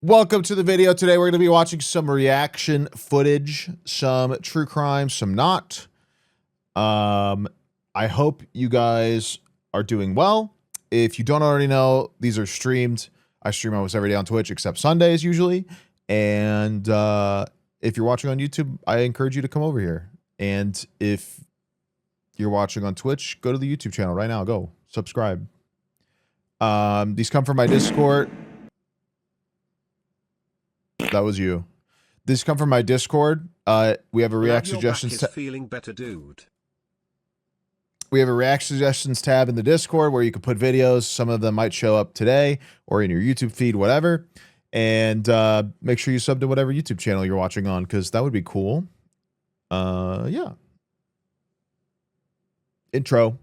Welcome to the video. Today we're going to be watching some reaction footage, some true crime, some not. I hope you guys are doing well. If you don't already know, these are streamed. I stream almost every day on Twitch except Sundays usually. And if you're watching on YouTube, I encourage you to come over here. And if you're watching on Twitch, go to the YouTube channel right now. Go subscribe. These come from my Discord. That was you. These come from my Discord. We have a react suggestions. Feeling better, dude. We have a react suggestions tab in the Discord where you can put videos. Some of them might show up today or in your YouTube feed, whatever. And make sure you sub to whatever YouTube channel you're watching on, because that would be cool. Yeah. Intro.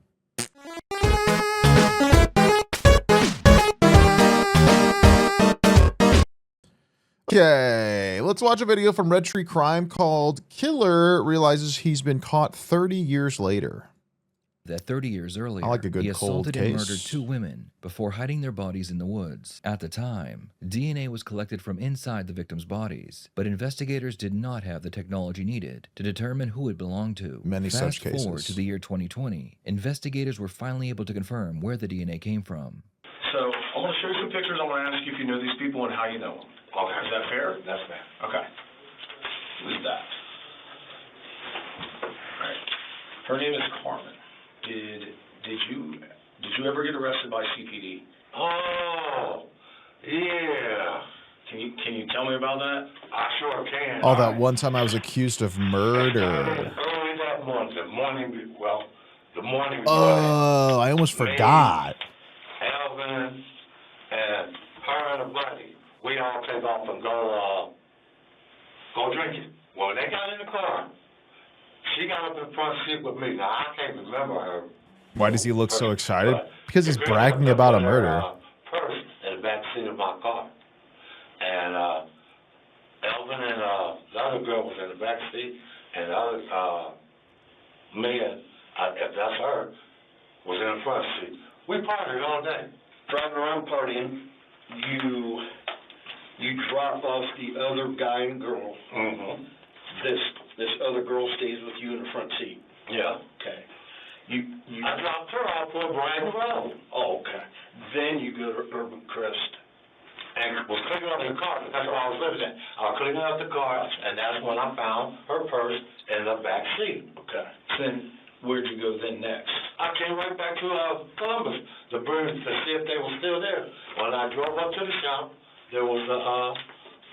Okay, let's watch a video from Red Tree Crime called Killer Realizes He's Been Caught 30 Years Later. That 30 years earlier, I like a good he assaulted and case. murdered 2 women before hiding their bodies in the woods. At the time, DNA was collected from inside the victims' bodies, but investigators did not have the technology needed to determine who it belonged to. Many such cases. Fast forward to the year 2020, investigators were finally able to confirm where the DNA came from. So I want to show you some pictures. I want to ask you if you know these people and how you know them. Okay. Is that fair? That's fair. Okay. Who's that? All right. Her name is Carmen. Did you ever get arrested by CPD? Oh, yeah. Can you tell me about that? I sure can. Oh, that one time I was accused of murder. Early that morning, the morning. Oh, I almost forgot. Alvin and her and a buddy, we all take off and go drinking. Well, they got in the car. She got up in the front seat with me. Now, I can't remember her. Why does he look so excited? Because he's bragging about a murder. Purse in the back seat of my car. And Elvin and the other girl was in the back seat, and the other man, if that's her, was in the front seat. We partied all day. Driving around partying, you drop off the other guy and girl. Mm-hmm. This other girl stays with you in the front seat. Yeah. Okay. I dropped her off for a brand road. Oh, okay. Then you go to Urban Crest. And was cleaning up the car. That's where I was living at. I was cleaning up the car, and that's when I found her purse in the back seat. Okay. Then where'd you go then next? I came right back to Columbus to see if they were still there. When I drove up to the shop, there was a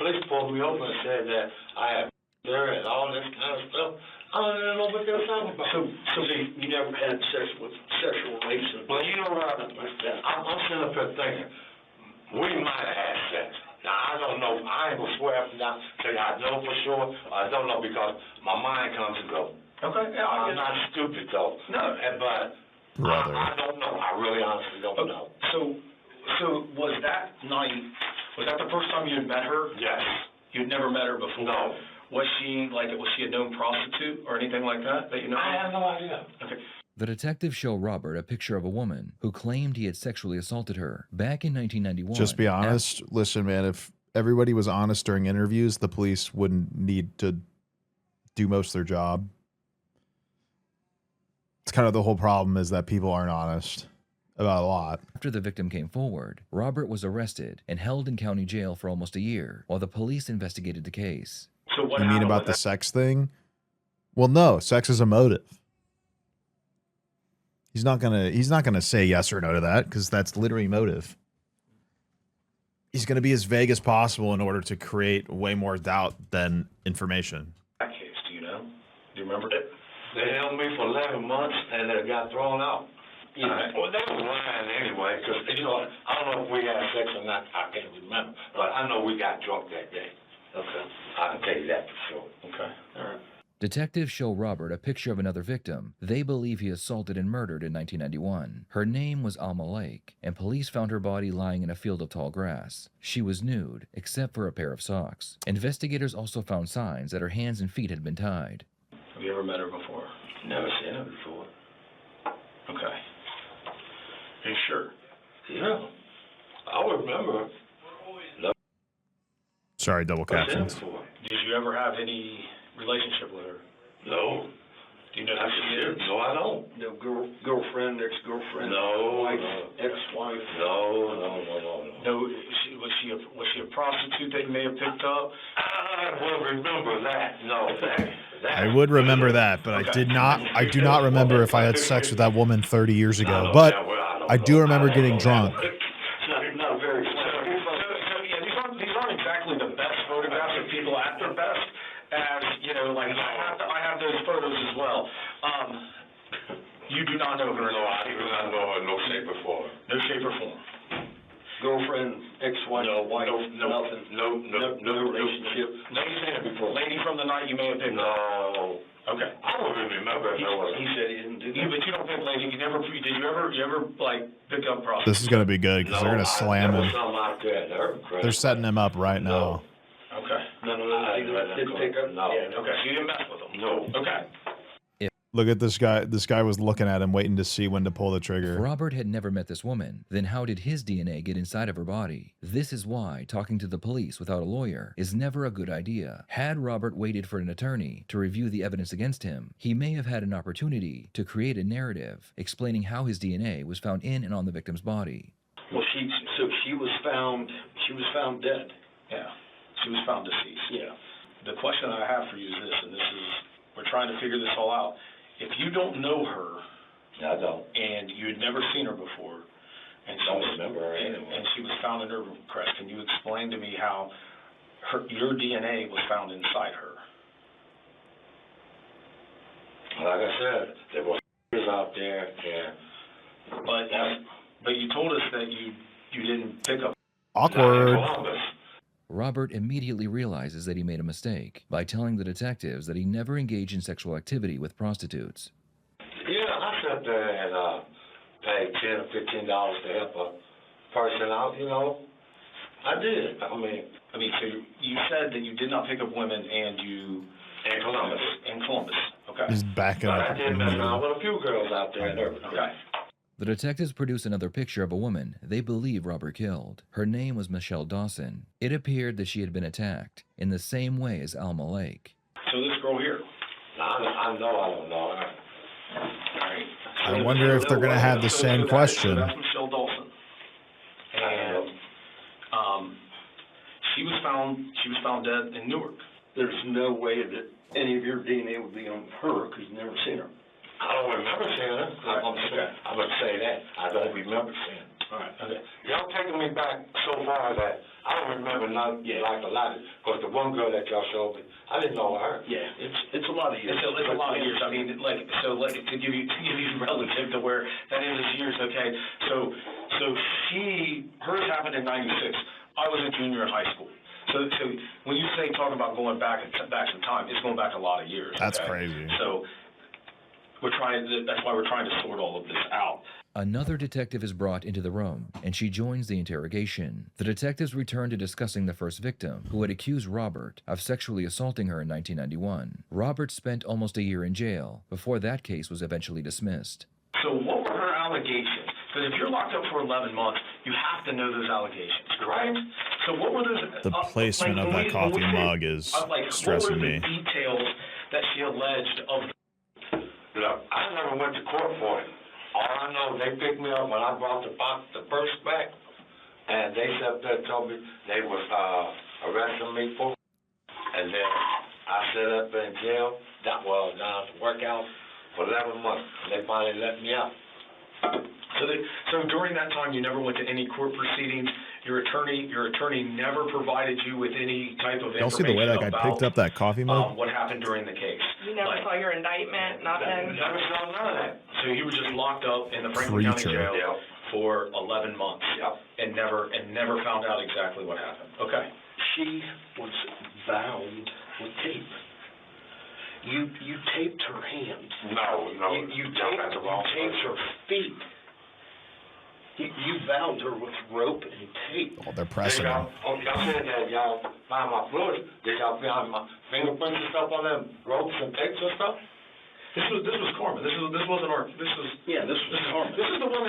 police pulled me over and said that I had there and all this kind of stuff. I don't even know what they were talking about. So you never had sexual relations? Well, you know what? I'm sitting up here thinking, we might have had sex. Now, I don't know. I ain't going to swear up and down, tell you I know for sure. I don't know because my mind comes and goes. Okay. Yeah, I'm not stupid, though. No. But I don't know. I really honestly don't know. So was that night, was that the first time you had met her? Yes. You'd never met her before? No. Was she a known prostitute or anything like that you know? I have no idea. Okay. The detectives show Robert a picture of a woman who claimed he had sexually assaulted her back in 1991. Just be honest. Listen, man, if everybody was honest during interviews, the police wouldn't need to do most of their job. It's kind of the whole problem is that people aren't honest about a lot. After the victim came forward, Robert was arrested and held in county jail for almost a year while the police investigated the case. So what You mean about the sex thing? Well, no, sex is a motive. He's not gonna say yes or no to that because that's literally motive. He's gonna be as vague as possible in order to create way more doubt than information. That case, do you know? Do you remember it? They held me for 11 months, and they got thrown out. Yeah. Well, they were lying anyway, because, I don't know if we had sex or not. I can't remember. But I know we got drunk that day. Okay. I can tell you that for sure. Okay. All right. Detectives show Robert a picture of another victim they believe he assaulted and murdered in 1991. Her name was Alma Lake, and police found her body lying in a field of tall grass. She was nude, except for a pair of socks. Investigators also found signs that her hands and feet had been tied. Have you ever met her before? Never seen her before. Okay. Are you sure? Yeah. I remember. Sorry, double What's that captions. for? Did you ever have any relationship with her? No. Do you know who she is? No, I don't. No girlfriend, ex-girlfriend. No, Wife, no. ex-wife. No, was she a prostitute that you may have picked up? I will remember that. No, that. I would remember that, but I do not remember if I had sex with that woman 30 years ago. But I do remember getting drunk. Not very Yeah, these aren't exactly the best photographs of people at their best. As you know, like I have those photos as well. You do not know her. No, I do not know her, no shape or form. No shape or form. girlfriend, ex-wife, wife, nothing. No relationship. Lady from the night you may have picked up. No. Okay. I don't even remember if there was. He said he didn't do Yeah, that. but you don't pick lady. Did you ever like pick up prostitutes? This is gonna be good because they're gonna slam him. They're setting him up right now. Okay. None of those didn't pick up? No. Yeah, Okay, so you didn't mess with them? No. Okay. Look at this guy. This guy was looking at him, waiting to see when to pull the If trigger. Robert had never met this woman, then how did his DNA get inside of her body? This is why talking to the police without a lawyer is never a good idea. Had Robert waited for an attorney to review the evidence against him, he may have had an opportunity to create a narrative explaining how his DNA was found in and on the victim's body. Well, she was found dead. Yeah. She was found deceased. Yeah. The question I have for you is this, and this is, we're trying to figure this all out. If you don't know her, I don't. and you had never seen her before, and she Don't was, remember her and, anyway. and she was found in her crest, can you explain to me how your DNA was found inside her? Like I said, there were out there, and But you told us that you didn't pick up. Awkward. Columbus. Robert immediately realizes that he made a mistake by telling the detectives that he never engaged in sexual activity with prostitutes. Yeah, I sat there and paid $10 or $15 to help a person out. You know, I did. I mean, So you said that you did not pick up women, and you in Columbus. in Columbus. Okay. He's backing But up. I did mess around with a few girls out there and everything. Okay. The detectives produce another picture of a woman they believe Robert killed. Her name was Michelle Dawson. It appeared that she had been attacked in the same way as Alma Lake. So this girl here. Now, I know I don't know her. All right. I wonder if they're gonna have the same question. That's Michelle Dawson. And she was found dead in Newark. There's no way that any of your DNA would be on her because you've never seen her. I don't remember seeing her. I'm going to say that. I don't remember seeing her. All right. Okay. Y'all taking me back so far that I don't remember not like a lot. Because the one girl that y'all showed me, I didn't know her. Yeah, it's a lot of years. It's a lot of years. I mean, to give you relative to where that is years. Okay. So hers happened in '96. I was a junior in high school. So when you say talk about going back some time, it's going back a lot of years. That's okay? crazy. So that's why we're trying to sort all of this out. Another detective is brought into the room, and she joins the interrogation. The detectives return to discussing the first victim, who had accused Robert of sexually assaulting her in 1991. Robert spent almost a year in jail before that case was eventually dismissed. So what were her allegations? Because if you're locked up for 11 months, you have to know those allegations, correct? So what were those? The placement of that coffee mug is stressing me. What were the details that she alleged of? Look, I never went to court for it. All I know, they picked me up when I brought the purse back, and they sat there and told me they was arresting me for it. And then I sat up in jail. That was down to work out for 11 months. And they finally let me out. So during that time, you never went to any court proceedings. Your attorney never provided you with any type of information. Y'all see the way that guy picked up that coffee mug? What happened during the case? You never saw your indictment, nothing? Never saw none of that. So you were just locked up in the Franklin County Preacher. Jail for 11 months. Yep. And never found out exactly what happened. Okay. She was bound with tape. You taped her hands. No. You got the wrong taped her feet. You bound her with rope and tape. Oh, they're pressing him. Y'all said that y'all find my fluids. Did y'all find my fingerprints and stuff on them ropes and tapes and stuff? This was Carmen. This wasn't our. This is Carmen. This is the one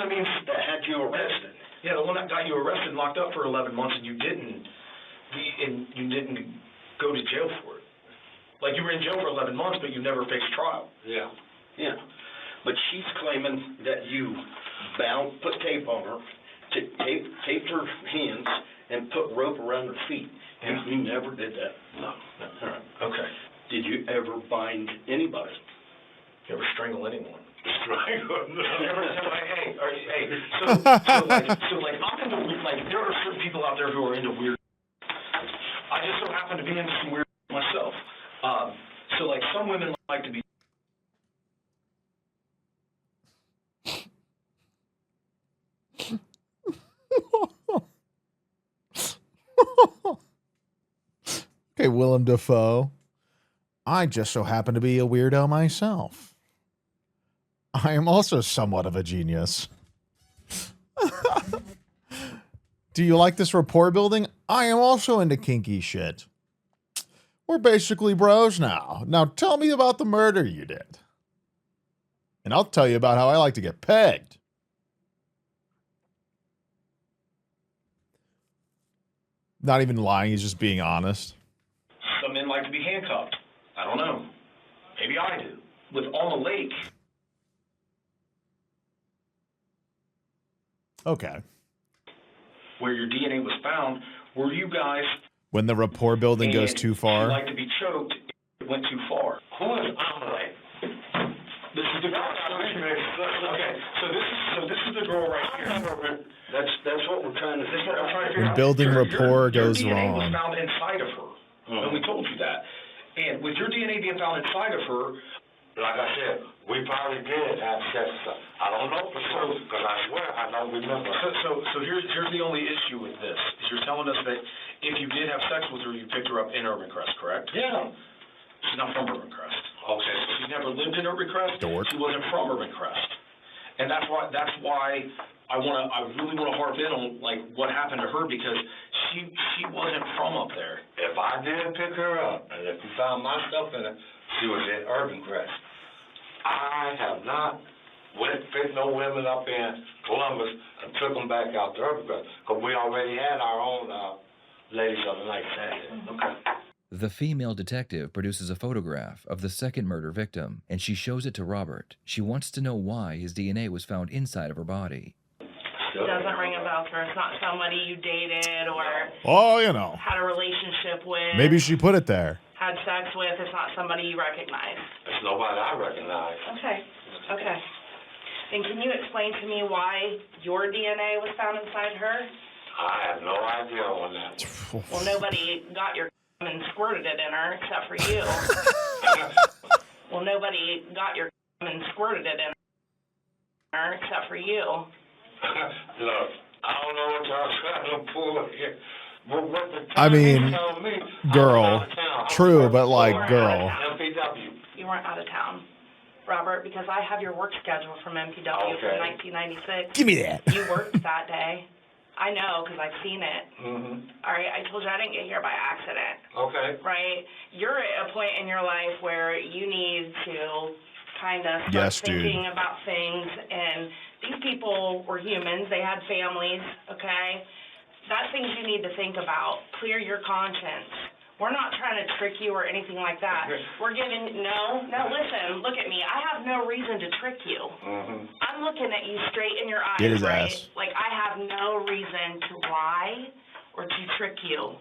that means That had you arrested. Yeah, the one that got you arrested and locked up for 11 months, and you didn't. you didn't go to jail for it. Like, you were in jail for 11 months, but you never faced trial. Yeah. Yeah. But she's claiming that you put tape on her, taped her hands, and put rope around her feet. Yeah. You never did that. No. All right. Okay. Did you ever bind anybody? You ever strangle anyone? Strangle? So I'm into weird, like, there are certain people out there who are into weird. I just so happen to be into some weird myself. So, like, some women like to be. Okay, Willem Dafoe. I just so happen to be a weirdo myself. I am also somewhat of a genius. Do you like this rapport building? I am also into kinky shit. We're basically bros now. Now tell me about the murder you did. And I'll tell you about how I like to get pegged. Not even lying, he's just being honest. Some men like to be handcuffed. I don't know. Maybe I do. With Alma Lake. Okay. Where your DNA was found, were you guys... When the rapport building goes too far. If you like to be choked, it went too far. Who is Amelie? This is the girl. Okay, so this is the girl right here. That's what we're trying to This is what figure I'm out. trying to figure When out. building rapport goes your DNA wrong. was found inside of her, and we told you that. And with your DNA being found inside of her, Like I said, we probably did have sex. I don't know for sure, because I swear I don't remember. so here's the only issue with this, is you're telling us that if you did have sex with her, you picked her up in Urban Crest, correct? Yeah. She's not from Urban Crest. Okay. She's never lived in Urban Crest. Dork. She wasn't from Urban Crest. And that's why I really want to harp in on, like, what happened to her, because she wasn't from up there. If I did pick her up, and if you found my stuff in it, she was in Urban Crest. I have not picked no women up in Columbus and took them back out to Urban Crest, because we already had our own ladies of the night Saturday. Okay. The female detective produces a photograph of the second murder victim, and she shows it to Robert. She wants to know why his DNA was found inside of her body. Doesn't ring a bell for her. It's not somebody you dated or Oh, you know. had a relationship with. Maybe she put it there. Had sex with. It's not somebody you recognize. It's nobody I recognize. Okay. Okay. And can you explain to me why your DNA was found inside her? I have no idea on that. Well, nobody got your and squirted it in her except for you. Well, nobody got your and squirted it in her except for you. Look, I don't know what y'all trying to pull here. But what the I mean, tell me, girl. I was out of town. True, but like, Or girl. MPW. You weren't out of town, Robert, because I have your work schedule from MPW Okay. from 1996. Give me that. You worked that day. I know, because I've seen it. Mm-hmm. All right, I told you I didn't get here by accident, Okay. right? You're at a point in your life where you need to kind of start Yes, dude. thinking about things, and these people were humans. They had families, okay? That's things you need to think about. Clear your conscience. We're not trying to trick you or anything like that. We're giving, no, listen, look at me. I have no reason to trick you. Mm-hmm. I'm looking at you straight in your eyes, Get his right? ass. Like, I have no reason to lie or to trick you.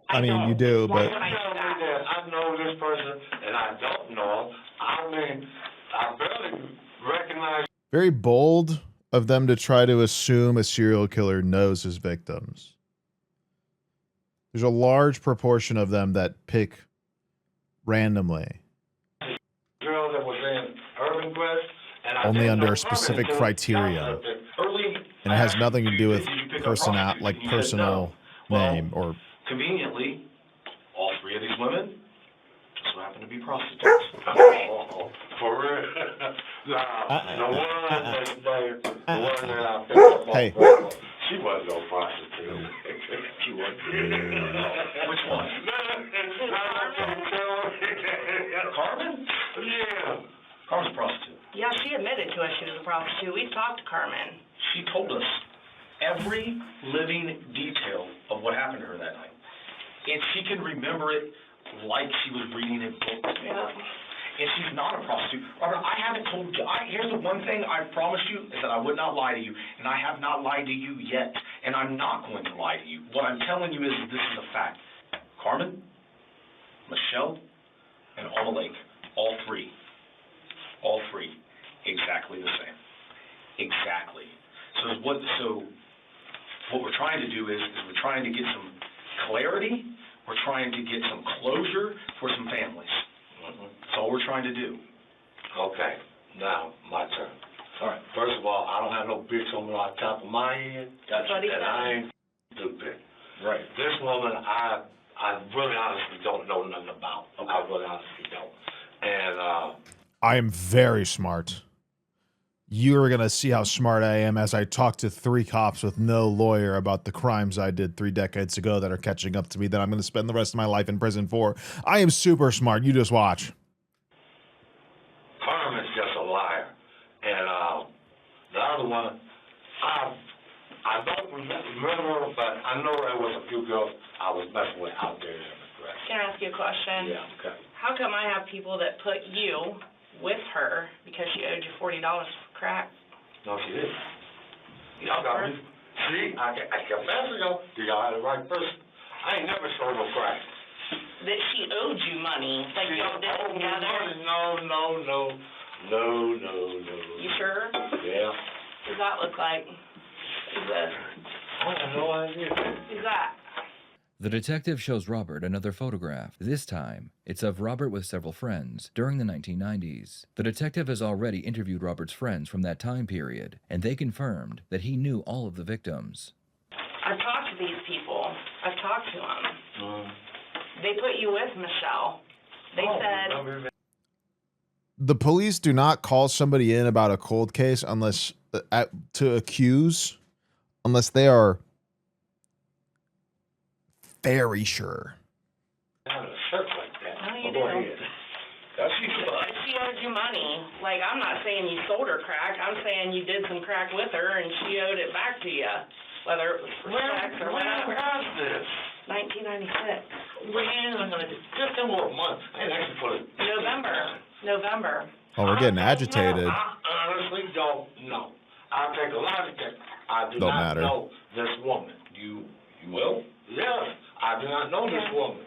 I mean, don't. you do, Why but- would I Tell do me that? that I know this person and I don't know him. I mean, I barely recognize. Very bold of them to try to assume a serial killer knows his victims. There's a large proportion of them that pick randomly, Girl that was in Urban Quest, and I only didn't under know a specific her until criteria. y'all said Early, and it has nothing to do with did you pick up prostitutes? like And you said personal no. Well, name or conveniently, all three of these women just so happen to be prostitutes. Oh, for real? The one that I picked up on Hey. Facebook, she wasn't no prostitute. She was. Which one? Carmen? Yeah. Carmen's a prostitute. Yeah, she admitted to us she was a prostitute. We've talked to Carmen. She told us every living detail of what happened to her that night. and she can remember it like she was reading it books. Yeah. And she's not a prostitute. Robert, I haven't told you. Here's the one thing I promised you is that I would not lie to you, and I have not lied to you yet, and I'm not going to lie to you. What I'm telling you is this is a fact. Carmen, Michelle, and Alma Lake, all three, exactly the same. Exactly. So what we're trying to do is we're trying to get some clarity. We're trying to get some closure for some families. That's all we're trying to do. Okay, now, my turn. All right. First of all, I don't have no bitch on the top of my head. That's what he And said. I ain't stupid. Right. This woman, I really honestly don't know nothing about. Okay. I really honestly don't. And, I am very smart. You are going to see how smart I am as I talk to 3 cops with no lawyer about the crimes I did 3 decades ago that are catching up to me that I'm going to spend the rest of my life in prison for. I am super smart. You just watch. Carmen's just a liar. And, the other one, I don't remember, but I know there was a few girls I was messing with out there in the dress. Can I ask you a question? Yeah, okay. How come I have people that put you with her because she owed you $40 for crack? No, she didn't. Y'all got me. See, I kept asking y'all, do y'all have the right person? I ain't never sold no crack. That she owed you money, like y'all did it together? No. You sure? Yeah. What does that look like? Who's this? I have no idea. Who's that? The detective shows Robert another photograph. This time, it's of Robert with several friends during the 1990s. The detective has already interviewed Robert's friends from that time period, and they confirmed that he knew all of the victims. I've talked to these people. I've talked to them. They put you with Michelle. They said... The police do not call somebody in about a cold case unless to accuse, unless they are very sure. Not a shirt like that. No, you Go do. ahead. That's She owed you money. Like, I'm not saying you sold her crack. I'm saying you did some crack with her and she owed it back to you. Whether it was for sex or whatever. Where is this? 1996. Just a more month. I ain't actually put it. November. Oh, we're getting agitated. I honestly don't know. I'll take a lot of that. I do Don't not matter. know this woman. You will? Yes. I do not know this woman.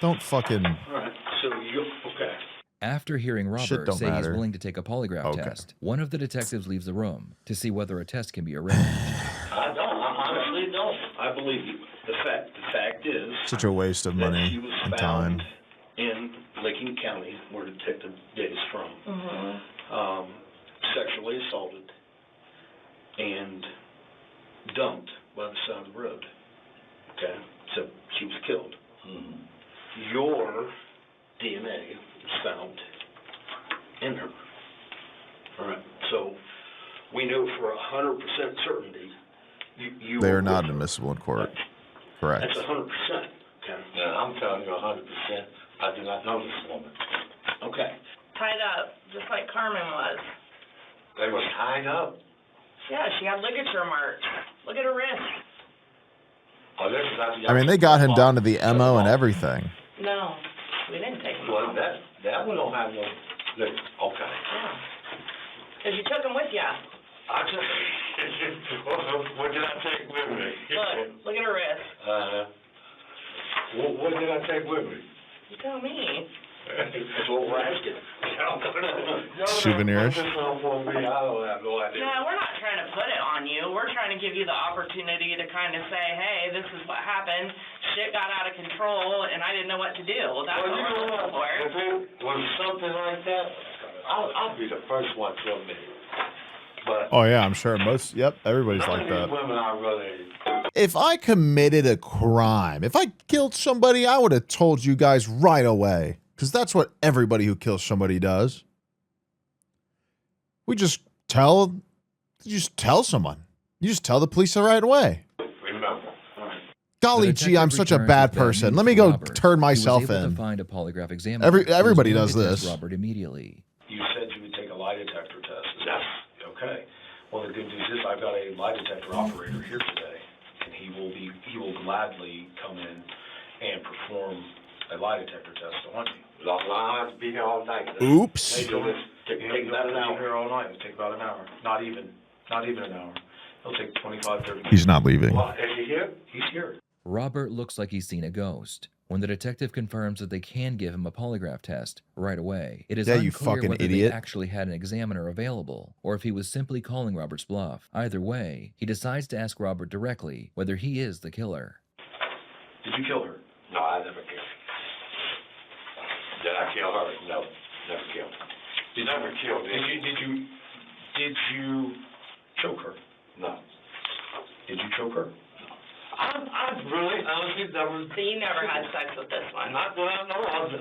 Don't fucking... All right, so okay. After hearing Shit Robert don't say he's matter. willing to take a polygraph Okay. test, one of the detectives leaves the room to see whether a test can be arranged. I don't. I honestly don't. I believe you. The fact is Such a waste of that money she was and found time. in Licking County, where Detective Day's from, sexually assaulted and dumped by the side of the road. Okay, so she was killed. Your DNA was found in her. All right, so we know for 100% certainty you They were are not with her. admissible in court. Correct. That's 100%. Okay. Yeah, I'm telling you 100%. I do not know this woman. Okay. Tied up, just like Carmen was. They was tied up. Yeah, she had ligature marks. Look at her wrist. Oh, this is not the I mean, they got him down to the MO and everything. No, we didn't take him Well, off. that one don't have no. Okay. Yeah. Because you took him with you. I just. What did I take with me? Look at her wrist. What did I take with me? You tell me. That's what we're asking. Souvenirs? I don't have no idea. No, we're not trying to put it on you. We're trying to give you the opportunity to kind of say, hey, this is what happened. Shit got out of control, and I didn't know what to do. That's Well, what you we're know looking for. what? If it was something like that, I'll be the first one to admit it. But Oh, yeah, I'm sure most... Yep, everybody's none like of these that. women are really. If I committed a crime, if I killed somebody, I would have told you guys right away. Because that's what everybody who kills somebody does. You just tell someone. You just tell the police the right way. Remember. Golly The gee, I'm detective such a returns bad with bad person. news Let me for go Robert, turn who myself was able in. to find a polygraph examiner. who was Everybody willing does to test this. Robert immediately. You said you would take a lie detector test. Yes. Okay. Well, the good news is I've got a lie detector operator here today, and he will gladly come in and perform a lie detector test on you. Long I have to be here all night. Oops. They do this. Take about an hour. Here all night. It'll take about an hour. Not even an hour. It'll take 25, 30 minutes. He's not leaving. Well, is he here? He's here. Robert looks like he's seen a ghost. When the detective confirms that they can give him a polygraph test right away, it is Yeah, you unclear fucking whether idiot. they actually had an examiner available or if he was simply calling Robert's bluff. Either way, he decides to ask Robert directly whether he is the killer. Did you kill her? No, I never killed. Did I kill her? No, never killed. You never killed me. Did you choke her? No. Did you choke her? I really, honestly, never. So you never had sex with this one? Not that I know of.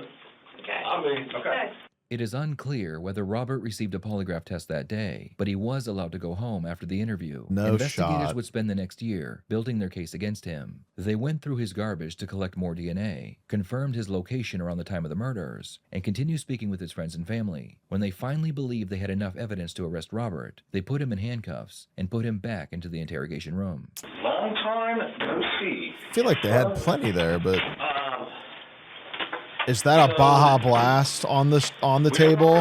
Okay. I mean, Okay. It is unclear whether Robert received a polygraph test that day, but he was allowed to go home after the interview. No Investigators shot. would spend the next year building their case against him. They went through his garbage to collect more DNA, confirmed his location around the time of the murders, and continued speaking with his friends and family. When they finally believed they had enough evidence to arrest Robert, they put him in handcuffs and put him back into the interrogation room. Long time no see. I feel like they had plenty there, but is that a Baja Blast on the table?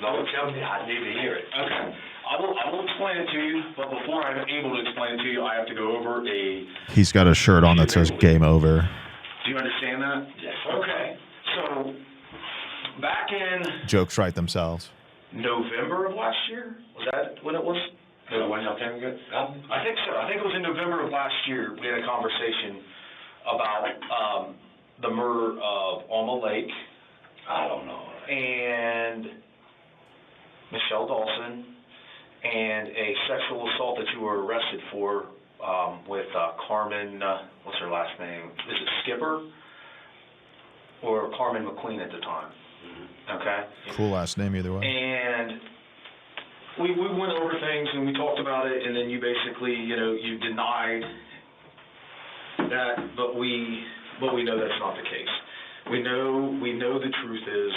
no, tell me. I need to hear it. Okay. I will explain it to you, but before I'm able to explain it to you, I have to go over a... He's got a shirt on that says "Game Over." Do you understand that? Yes. Okay. So, back in Jokes write themselves. November of last year, was that when it was? So when y'all came get I think so. I think it was in November of last year, we had a conversation about the murder of Alma Lake I don't know. and Michelle Dawson and a sexual assault that you were arrested for with Carmen, what's her last name? Is it Skipper? Or Carmen McQueen at the time. Okay? Cool last name either way. And we went over things and we talked about it, and then you basically, you denied that, but we know that's not the case. We know the truth is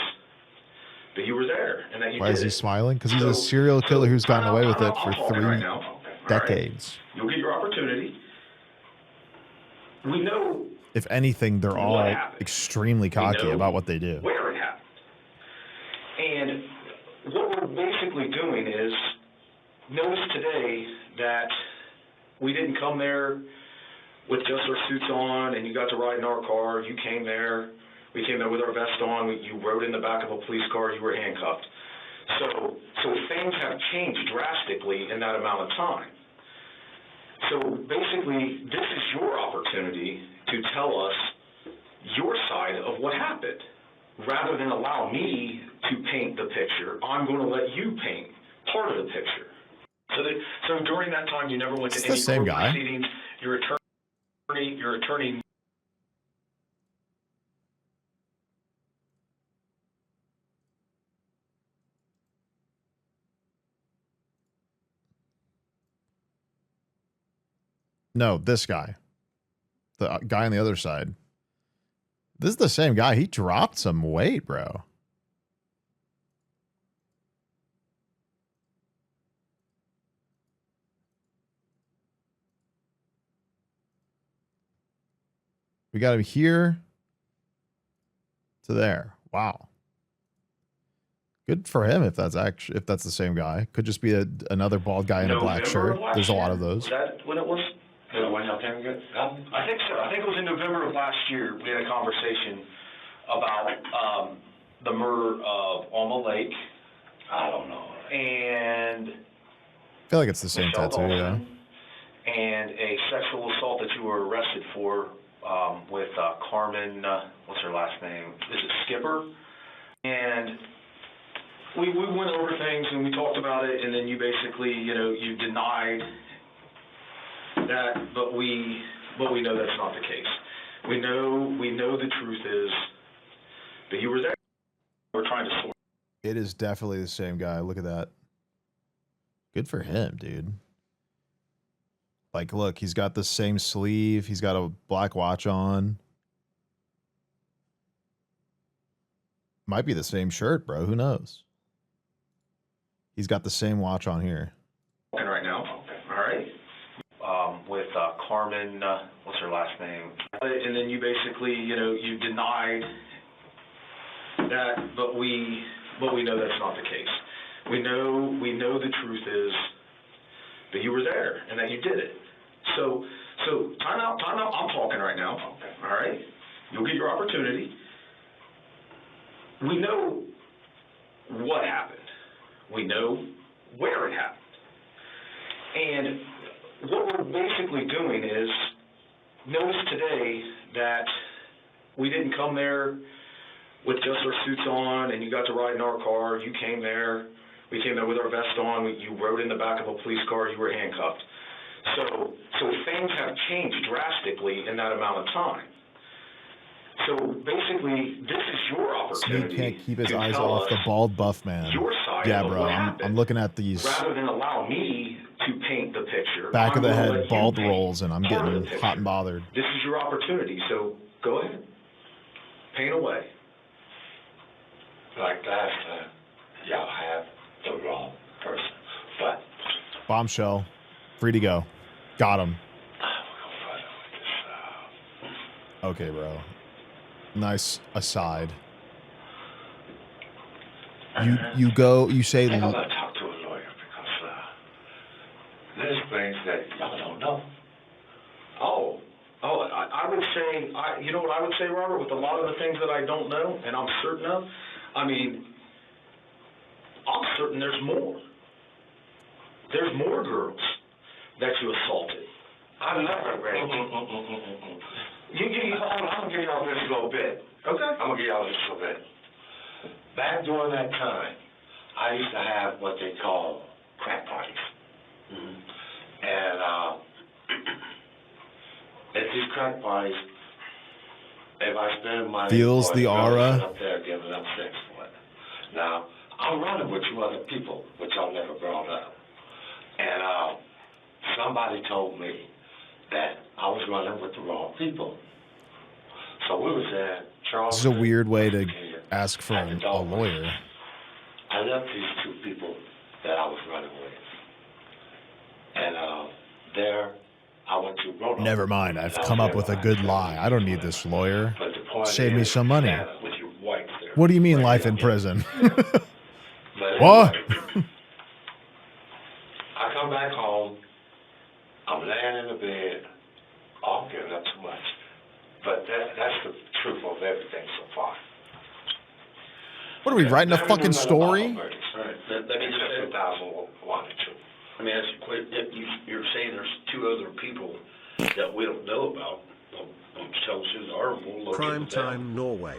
that you were there and that you Why did is he it. smiling? Because he's a serial killer who's gotten away with it for I'm talking 3 right now. All right? decades. You'll get your opportunity. We know If anything, they're all What happened? extremely cocky know about what they do. where it happened. And what we're basically doing is, notice today that we didn't come there with just our suits on and you got to ride in our car. You came there. We came there with our vest on. You rode in the back of a police car. You were handcuffed. So things have changed drastically in that amount of time. So basically, this is your opportunity to tell us your side of what happened. Rather than allow me to paint the picture, I'm going to let you paint part of the picture. So during that time, you never went to It's the any same court guy. proceedings. Your attorney. No, this guy. The guy on the other side. This is the same guy. He dropped some weight, bro. We got him here to there. Wow. Good for him if that's the same guy. Could just be another bald guy in a black November shirt. of last There's a lot year? of those. Was that when it was? So when y'all came get I think so. I think it was in November of last year, we had a conversation about the murder of Alma Lake I don't know. and I feel like it's the same Michelle tattoo, yeah. Dawson and a sexual assault that you were arrested for with Carmen, what's her last name? Is it Skipper? And we went over things and we talked about it, and then you basically, you denied that, but we know that's not the case. We know the truth is that you were there. We're trying to sort. It is definitely the same guy. Look at that. Good for him, dude. Like, look, he's got the same sleeve. He's got a black watch on. Might be the same shirt, bro. Who knows? He's got the same watch on here. Right now. All right. With Carmen, what's her last name. And then you basically, you denied that, but we know that's not the case. We know the truth is that you were there and that you did it. So time out. I'm talking right now. All right? You'll get your opportunity. We know what happened. We know where it happened. And what we're basically doing is, notice today that we didn't come there with just our suits on and you got to ride in our car. You came there. We came there with our vest on. You rode in the back of a police car. You were handcuffed. So things have changed drastically in that amount of time. So basically, this is your opportunity. Sneak can't keep his to eyes tell off the us bald buff man. your side Yeah, of bro. what I'm happened. looking at these Rather than allow me to paint the picture, back of I'm the gonna head let you bald paint rolls, and I'm part of getting the picture. hot and bothered. This is your opportunity, so go ahead. Paint away. Like last time, y'all have the wrong person. But Bombshell. Free to go. Got him. Okay, bro. Nice aside. You say I think I'm gonna talk to a lawyer because there's things that y'all don't know. I would say, you know what I would say, Robert, with a lot of the things that I don't know and I'm certain of, I mean, I'm certain there's more. There's more girls that you assaulted. I'm never ready. I'm gonna give y'all this a little bit. Okay. I'm gonna give y'all this a little bit. Back during that time, I used to have what they call crack parties. And at these crack parties, if I spend money, Feels boy, the girls aura. sit up there giving up sex for it. Now, I'm running with two other people, which y'all never brought up. And somebody told me that I was running with the wrong people. So we was at Charles. This is a weird way to ask for a lawyer. I left these two people that I was running with. And there, I went to Roanoke. Never mind. I've And I come was up with a there good like lie. I don't need this lawyer. But the point Save me is, some money. with your wife there. What do you mean Right, life yeah, in yeah. prison? But What? anyway, I come back home. I'm laying in the bed. Oh, I'm giving up too much. But that's the truth of everything so far. What are we writing a Never fucking knew nothing about story? no murders. Let me just say, 2001 and 2. I mean, you're saying there's two other people that we don't know about. Well, tell us who they are, and we'll look Crime into them. Time Norway.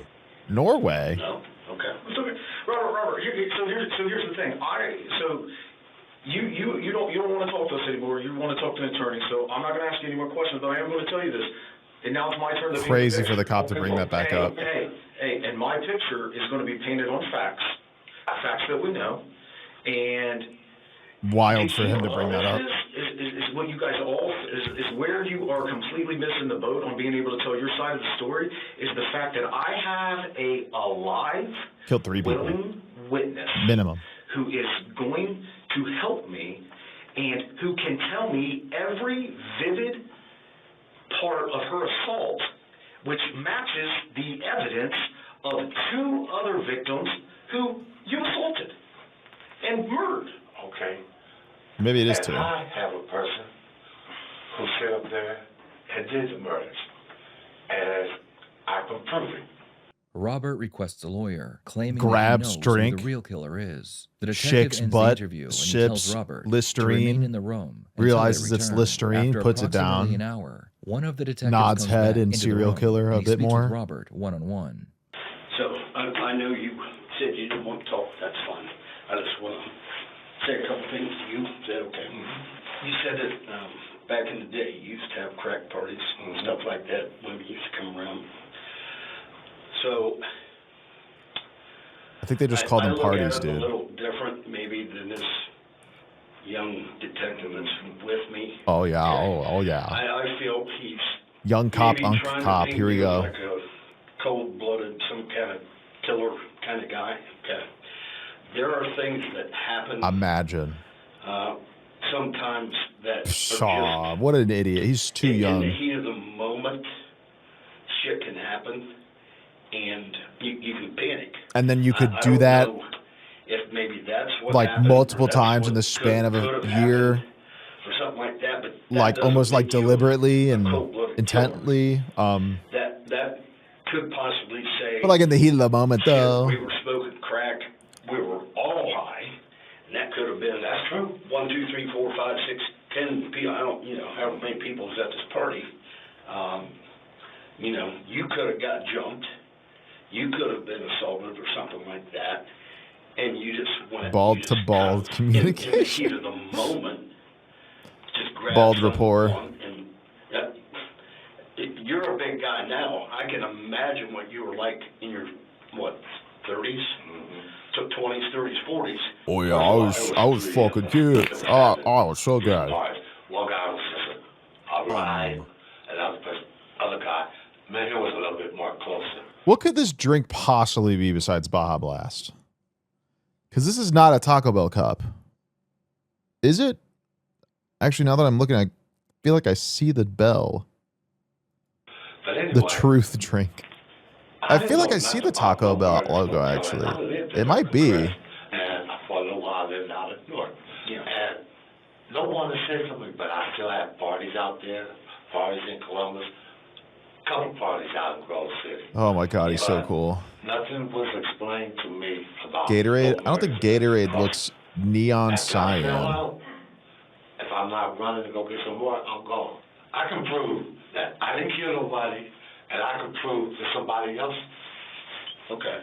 Norway? No? Okay. So, Robert, here's the thing. You don't want to talk to us anymore. You want to talk to an attorney. So I'm not going to ask you any more questions, but I am going to tell you this. And now it's my turn to paint Crazy the for the picture. cop to bring that back up. Hey, and my picture is going to be painted on facts that we know, and Wild for him to bring that up. Is what you guys all is where you are completely missing the boat on being able to tell your side of the story is the fact that I have a alive, Killed 3 people. willing witness Minimum. who is going to help me and who can tell me every vivid part of her assault, which matches the evidence of 2 other victims who you assaulted and murdered. Okay? Maybe it is And 2. I have a person who sat up there and did the murders. And I can prove it. Robert requests a lawyer, claiming Grabs that he knows drink, who the real killer is. The detective shakes ends butt, the interview and he sips tells Robert to Listerine, remain in the room until realizes they it's return. Listerine, After puts it approximately down, an hour, one of the detectives nods comes head back and into the serial room, killer and a he bit speaks more. with Robert one-on-one. So I know you said you didn't want to talk. That's fine. I just want to say a couple things to you. Is that okay? You said that back in the day you used to have crack parties and stuff like that. Women used to come around. So I think they just call them parties, I look at it dude. a little different maybe than this young detective that's with me. Oh, yeah. Okay. Oh, yeah. I feel he's Young cop, maybe unk trying to cop. paint Here we you go. like a cold-blooded, some kind of killer kind of guy. Okay. There are things that happen Imagine. sometimes that are Shaw, what an idiot. He's too in the young. heat of the moment. moment, shit can happen, and you can panic. And then you could I do don't that know if maybe that's what like happened, multiple or that's times in what the span of could a have year, happened, or something like that. But that like doesn't almost like make you deliberately a and cold-blooded killer. intently. That could possibly say, But like in the heat of the moment, shit, though. we were smoking crack, we were all high, and that could have been, that's true, 1, 2, 3, 4, 5, 6, 10 people, I don't, however many people was at this party. You could have got jumped, you could have been assaulted or something like that, and you just went Bald-to-bald in the communication. heat of the moment, just grabbed Bald rapport. someone, and you're a big guy now. I can imagine what you were like in your 30s, so 20s, 30s, 40s. Oh yeah, I was fucking kids. I was so good. One guy was just a ride, and other guy, man, he was a little bit more closer. What could this drink possibly be besides Baja Blast? Because this is not a Taco Bell cup. Is it? Actually, now that I'm looking, I feel like I see the bell. But anyway, The truth drink. I feel like I see the Taco Bell logo, actually. It might be. And for a little while, I lived out in North. And no one has said to me, but I still have parties out there, parties in Columbus, couple parties out in Grove City. Oh my God, he's so But cool. nothing was explained to me about Gatorade? I don't think Gatorade Oh, looks neon after I sell cyan. out, if I'm not running to go get some more, I'm gone. I can prove that I didn't kill nobody, and I can prove to somebody else. Okay.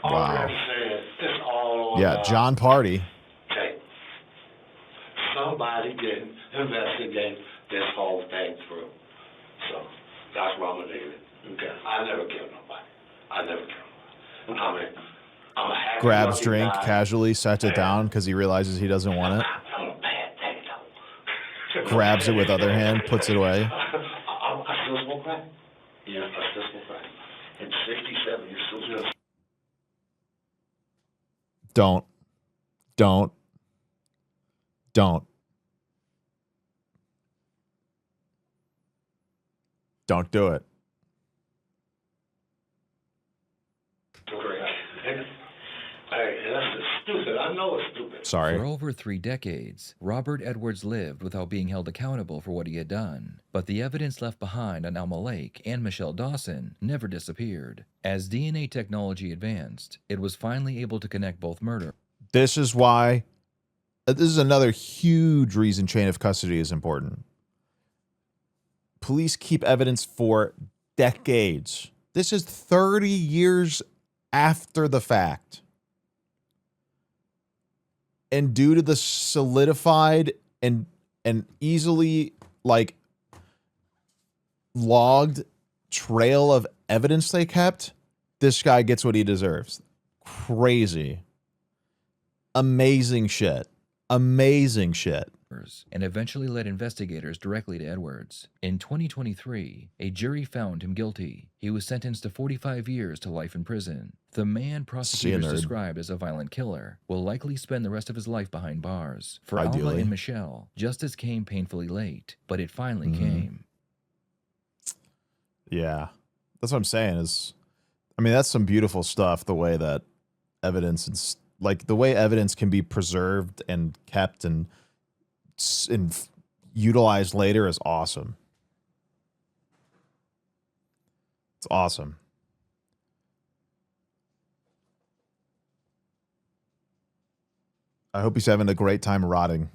All I have to say is it's all on Yeah, John Party. tape. Somebody didn't investigate this whole thing through. So that's why I'm gonna leave it. Okay. I never killed nobody. I never killed nobody. I mean, I'm a happy Grabs lucky drink, guy. casually sets it down because he realizes he doesn't want it. I'm a bad thing, though. Grabs it with other hand, puts it away. I still smoke crack. Yeah, I still smoke crack. At 67, you're still just... Don't. Don't do it. Hey, that's just stupid. I know it's stupid. Sorry. For over 3 decades, Robert Edwards lived without being held accountable for what he had done. But the evidence left behind on Alma Lake and Michelle Dawson never disappeared. As DNA technology advanced, it was finally able to connect both murder. This is why. This is another huge reason chain of custody is important. Police keep evidence for decades. This is 30 years after the fact. And due to the solidified and easily like logged trail of evidence they kept, this guy gets what he deserves. Crazy. Amazing shit. Amazing shit. And eventually led investigators directly to Edwards. In 2023, a jury found him guilty. He was sentenced to 45 years to life in prison. The man prosecutors described as a violent killer will likely spend the rest of his life behind bars. For Alma and Michelle, justice came painfully late, but it finally came. Yeah. That's what I'm saying is, I mean, that's some beautiful stuff, the way that evidence and like the way evidence can be preserved and kept and utilized later is awesome. It's awesome. I hope he's having a great time rotting.